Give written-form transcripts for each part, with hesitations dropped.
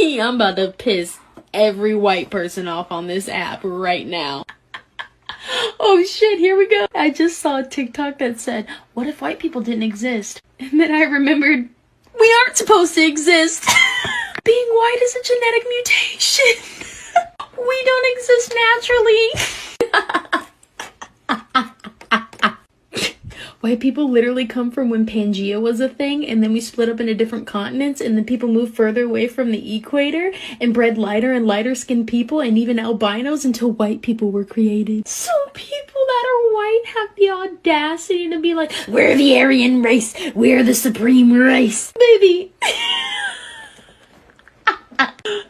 I'm about to piss every white person off on this app right now. Oh shit, here we go. I just saw a TikTok that said, what if white people didn't exist? And then I remembered, we aren't supposed to exist. Being white is a genetic mutation. We don't exist naturally. White people literally come from when Pangea was a thing, and then we split up into different continents, and then people moved further away from the equator and bred lighter and lighter skinned people and even albinos until white people were created. So people that are white have the audacity to be like, we're the Aryan race, we're the supreme race. Baby.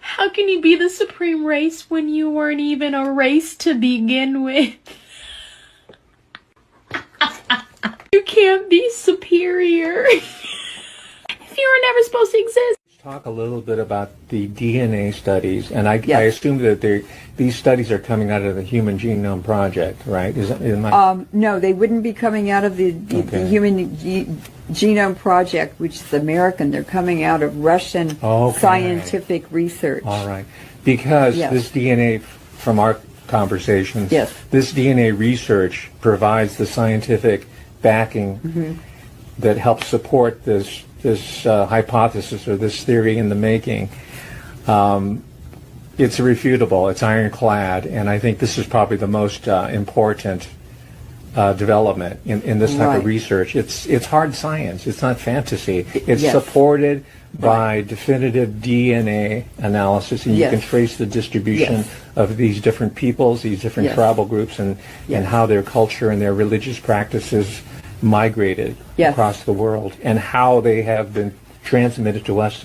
How can you be the supreme race when you weren't even a race to begin with? You can't be superior if you were never supposed to exist. Talk a little bit about the DNA studies, and I assume that these studies are coming out of the Human Genome Project, right? No, they wouldn't be coming out of the Human Genome Project, which is American. They're coming out of Russian scientific research. All right, because this DNA, from our conversations, this DNA research provides the scientific backing that helps support this hypothesis or this theory in the making. It's irrefutable, it's ironclad, and I think this is probably the most important development in this type of research. It's hard science, it's not fantasy. It's supported by definitive DNA analysis, and you can trace the distribution of these different peoples, these different tribal groups, and how their culture and their religious practices migrated across the world, and how they have been transmitted to us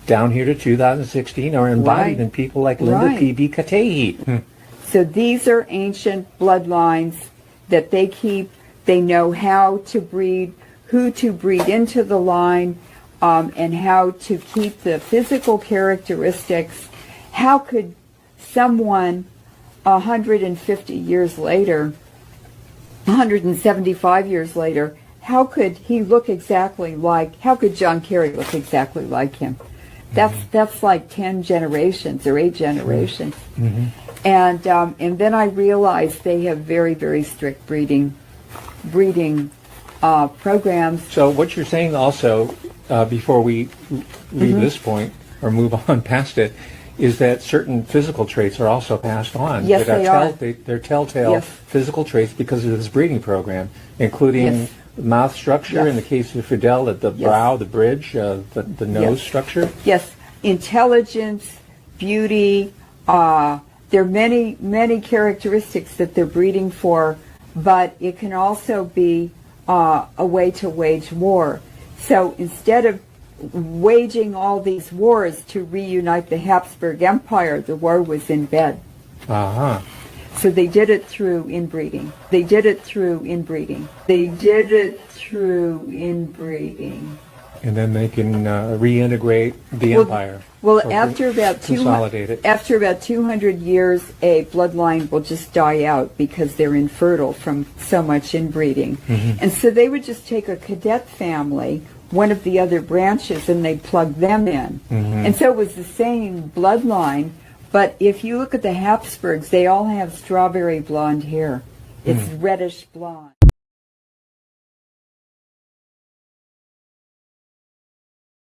down here to 2016 are embodied in people like Linda P.B. Katehi. So these are ancient bloodlines that they keep. They know how to breed, who to breed into the line, and how to keep the physical characteristics. How could someone 150 years later, 175 years later, how could he look exactly like, how could John Kerry look exactly like him? That's like 10 generations or 8 generations. And then I realized they have very, very strict breeding programs. So what you're saying also, before we leave this point or move on past it, is that certain physical traits are also passed on. Yes, they are. They're telltale physical traits because of this breeding program, including mouth structure, in the case of Fidel, at the brow, the bridge, the nose structure. Yes, intelligence, beauty. There are many, many characteristics that they're breeding for, but it can also be a way to wage war. So instead of waging all these wars to reunite the Habsburg Empire, the war was in bed. So they did it through inbreeding. And then they can reintegrate the empire. Well, after about 200 years, a bloodline will just die out because they're infertile from so much inbreeding. And so they would just take a cadet family, one of the other branches, and they'd plug them in. And so it was the same bloodline, but if you look at the Habsburgs, they all have strawberry blonde hair. It's reddish blonde.